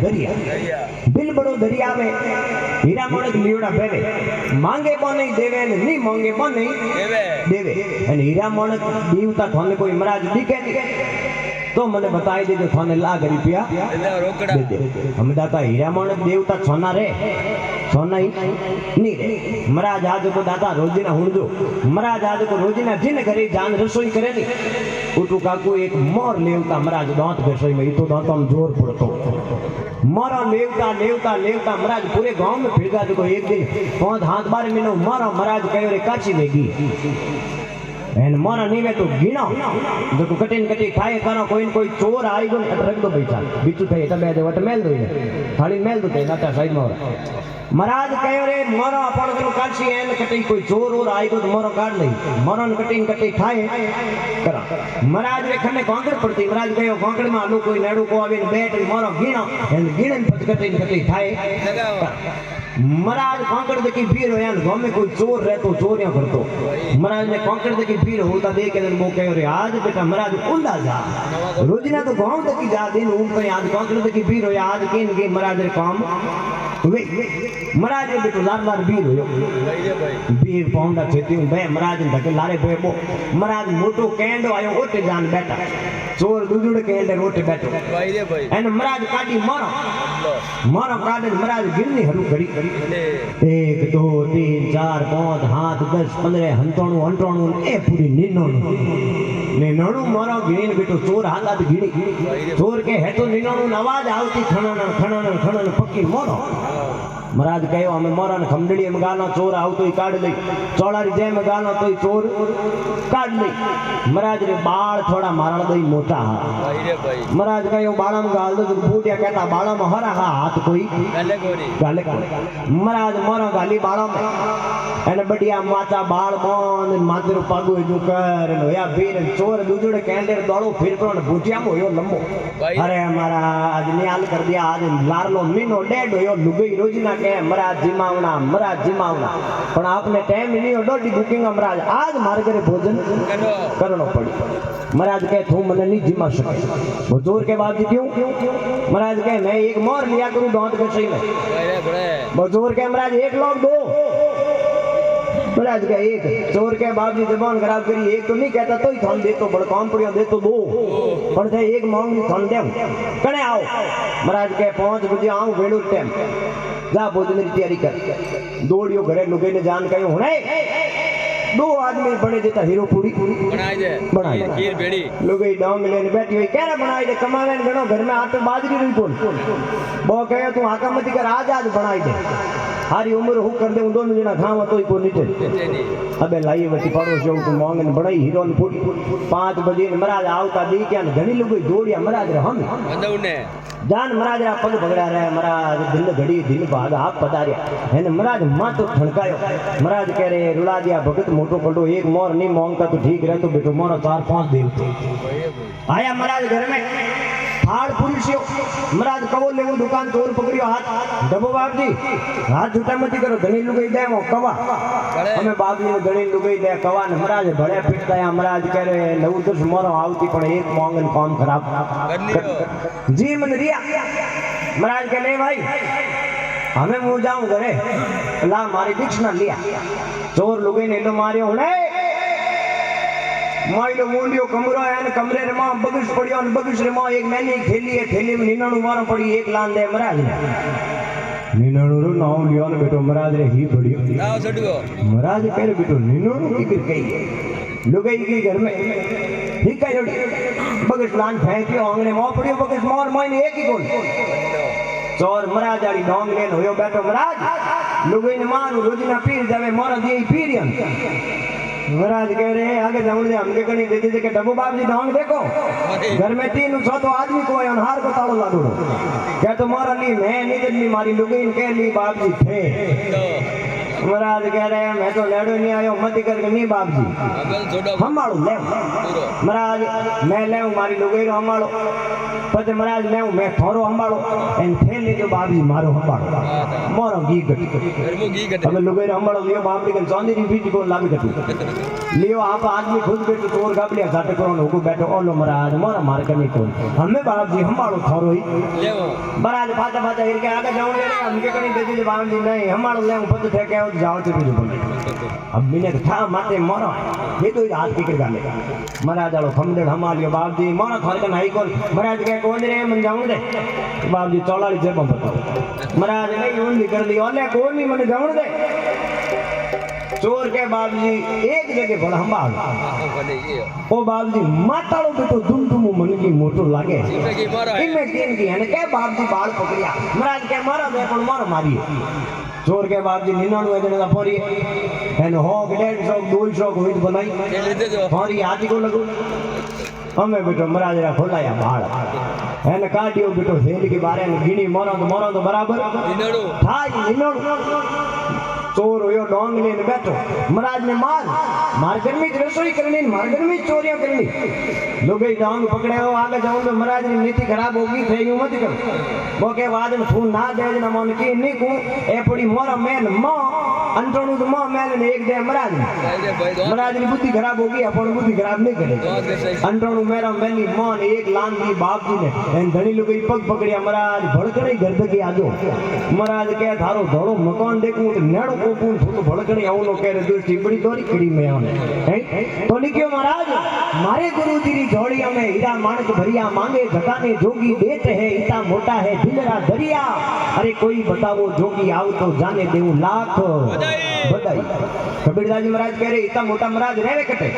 दरिया दिल बड़ो दरिया में हीरा मोणक लीवड़ा भेवे मांगे को नहीं देवे ने नहीं मांगे को नहीं देवे અને હીરા મોણક દીવતા થોને કોઈ મહારાજ દીકે तो मने बताई दे जो थाने लाख रुपया रोकड़ा दे दे हम दाता हीरा मोणक देवता सोना रे सोना ही नहीं रे महाराज आज को दाता रोजीना हुणजो महाराज आज को रोजीना जिन घरे जान रसोई करे नी उठू काकू एक मोर लेवता महाराज दांत रसोई में तो दांत हम जोर पड़तो मारा लेवता लेवता लेवता महाराज पूरे गांव में फिर गया तो एक दिन 5 हाथ 12 महीनों मारा महाराज कहो रे काची वेगी एन मारा नीवे तो गिना जो कटिन कटी खाए करो कोई चोर आई गो रख दो पैसा बीचू थे तबे दे वट मेल दो थाली मेल दो नाटा साइड में महाराज कहो रे मारा अपन को काची एन कटी कोई चोर और आई गो तो मारो काट लई मारन कटिन कटी खाए करा महाराज रे खने कांकड़ पड़ती महाराज कहो कांकड़ में आलू कोई नेड़ू को आवे बैठ मारो गिना एन गिणन पच कटिन कटी खाए महाराज कांकड़ देखी भीड़ हो यार गांव में कोई चोर रहे तो चोरियां करतो महाराज ने कांकड़ देखी भीड़ होता देख के वो कह रे आज बेटा महाराज उल्ला जा रोजना तो गांव देखी जा दिन उन पे आज कांकड़ देखी भीड़ हो आज किन के महाराज रे काम वे महाराज ने बेटो लार लार भीड़ हो भीड़ पौंडा खेती बे महाराज ने धके लारे बे बो महाराज मोटो कैंडो आयो ओटे जान बैठा चोर दुजुड़ कैंडे रोटे बैठो भाई रे भाई एन महाराज काटी मारो मारो काटे महाराज गिरनी हरू घड़ी 1 2 3 4 5 हाथ 10 15 हंतोणु अंटोणु ए पूरी निनोणु मारो गिरीन बेटो चोर हालात गिणी चोर के है तो निनोणु आवाज आवती खणन खणन खणन पक्की मारो महाराज कहो हमें मारा खमडड़ी में गालो चोर आवतो ही काट ले चौड़ारी जय में गालो तो चोर काट ले महाराज रे बाल थोड़ा मारण दई मोटा महाराज कहो बाला में गाल दो तो बूढ़िया कहता बाला में हरा हाथ कोई गाले महाराज मारो गाली बाला में एने बढ़िया माचा बाल मोन माथेरो पागो जो कर होया भीर चोर दूजड़े कैंडे दौड़ो फिर पण बूढ़िया में होयो लंबो अरे महाराज नियाल कर दिया आज लारलो मीनो डेड होयो लुगई रोजना के महाराज जिमावना पण आपने टाइम नहीं हो डोडी बुकिंग महाराज आज मारे घरे भोजन करनो पड़ी महाराज कहे तू मने नहीं जिमा सके हुजूर के बाप जी क्यों महाराज कहे मैं एक मोर लिया करूं दांत के सही में हुजूर के महाराज एक लोग दो महाराज का एक चोर के बाप जी जबान खराब करी एक तो नहीं कहता तो ही थान दे तो बड़ काम पड़ियो दे तो दो पर थे एक मांग नहीं थान दे कने आओ महाराज के 5 बजे आऊं वेलू टाइम जा भोजन की तैयारी कर दौड़ियो घरे लुगे ने जान कयो हुने 2 आदमी बड़े देता हीरो पूरी बनाई दे खीर बेड़ी लुगे डांग लेने बैठी हुई कह रहा बनाई दे कमावे गणो घर में आटे बाजरी नहीं कोन वो कहे तू हाका मत कर आज बनाई दे हारी उम्र हु कर दे उन दोनों जना खावा तो ही को नीचे अबे लाइए वटी पड़ो से तो मांगन बड़ाई हीरो ने फूटी 5 बजे महाराज आवता दी क्या घणी लुगे दौड़िया महाराज रे हम बंदौने जान महाराज रा पग पकड़ा रहे महाराज दिल घड़ी दिल भाग आप पधारिया है महाराज मातो ठणकायो महाराज कह रहे रुला दिया भगत मोटो पड़ो एक मोर नहीं मांगता तो ठीक रहे तो बेटो मोर 4-5 देव आया महाराज घर में हाड़ पुलिसियो महाराज कवो ले दुकान चोर पकड़ियो हाथ डबो बाप जी हाथ झूठा मत करो घणी लुगाई दे वो कवा हमें बाप जी ने घणी लुगाई दे कवा ने महाराज भड़े पिटता है महाराज कह रहे 9-10 मोरो आवती पण एक मांगन काम खराब जी मन रिया महाराज कह ले भाई हमें मुंह जाऊं घरे ला मारी दीक्षिणा लिया चोर लुगाई ने तो मारियो हुने माइलो मुंडियो कमरो है न कमरे रे मां बगस पड़ियो न बगस रे मां एक नैनी थैली है थैली में निनाणु मारो पड़ी एक लान दे महाराज निनाणु रो नाव लियो न बेटो महाराज रे ही पड़ियो नाव छडगो महाराज कह बेटो निनाणु की कर गई लुगाई के घर में ठीक है बगस लान फेंकियो आंगने मां पड़ियो बगस मार माने एक ही गोल चोर महाराज आड़ी ढोंग लेन होयो बैठो महाराज लुगाई ने मारू रोजना पीर जावे मारा दी पीरियन महाराज कह रहे हैं आगे जाऊं हमके कहीं देखे देखे डब्बू बाप जी ढोंग देखो घर में 3-6 तो आदमी को है हार को तालो लागो क्या तुम्हारा ली मैं नहीं जल्दी मारी लुगीन कह ली बाप जी थे महाराज कह रहे हैं मैं तो लड़ो नहीं आयो मत करके नहीं बाप जी हमारो ले महाराज मैं ले मारी लुगाई हमारो પછી મહારાજ લે મેં થોરો સંભાળો એમ થેલી જો બાપજી મારો સંભાળો મારો ઘી ગટી હવે લુગાઈ સંભાળો લ્યો બાપડી કે ચાંદીની બીજી કોઈ લાવી ગટી લ્યો આપ આદમી ખુદ બેઠો ચોર ગાબડિયા ઘાટે કરવાનો હુકુ બેઠો ઓલો મહારાજ મારા માર્ગ નહીં કોઈ હમે બાપજી સંભાળો થોરો લેવો મહારાજ પાછા પાછા હિરકે આગળ જાઉં રે હમ કે કણી દેજી બાપજી નહીં સંભાળો લે હું પદ ઠેકે આવું જાવ તે બીજું બોલે अब मैंने था माते मारो ये तो हाथ पकड़ गाले महाराज आलो खमदे हमालियो बापजी मारो घर का नहीं कौन महाराज के कौन रे मन जाऊं दे बापजी 44 जेब बताओ महाराज ने यूं भी कर दी ओले कौन नहीं मन जाऊं दे चोर के बापजी एक जगह बोला संभाल ओ बापजी मातालो बेटो दुमदुमू मन की मोटो लागे इनमें केन की है के बापजी बाल पकड़िया महाराज के मारो दे पण मारो मारी चोर के बापजी 99 जने दा फोरी एनो हो 150 200 होइत बनाई फोरी आजी को लगो हमें बेटो महाराज रा खोलाया बाल एने काटियो बेटो थेली के बारे में गिनी मोरो तो बराबर निनड़ो थाई निनड़ो चोर होयो डोंग लेने बैठो महाराज ने मार घर में रसोई करनी मार घर में चोरियां करनी लोग डोंग पकड़े हो आगे जाऊं तो महाराज की नीति खराब होगी थे यूं मत करो वो के बाद में फोन ना दे ना मन की नहीं को ए पड़ी मोरा मेल मो अंतोनु तो मो मेल ने एक दे महाराज की बुद्धि खराब होगी अपन बुद्धि खराब नहीं करे अंतोनु मेरा मेली मोन एक लान दी बाप जी ने एन धनी लोग पग पकड़िया महाराज भड़कड़े गर्द के आजो महाराज के थारो धोड़ो मकान देखूं तो नेड़ो कोपून तो भड़कड़े आवनो करे दृष्टि बड़ी दोरी कड़ी में आने तो लिखियो महाराज मारे गुरु तेरी झोड़िया में हीरा माणक भरिया मांगे घटाने जोगी देत है इतना मोटा है दिलरा दरिया अरे कोई बताओ जोगी आव तो जाने देऊ लाख बधाई कबीरदास जी महाराज कह रहे इतना मोटा महाराज रहवे कटे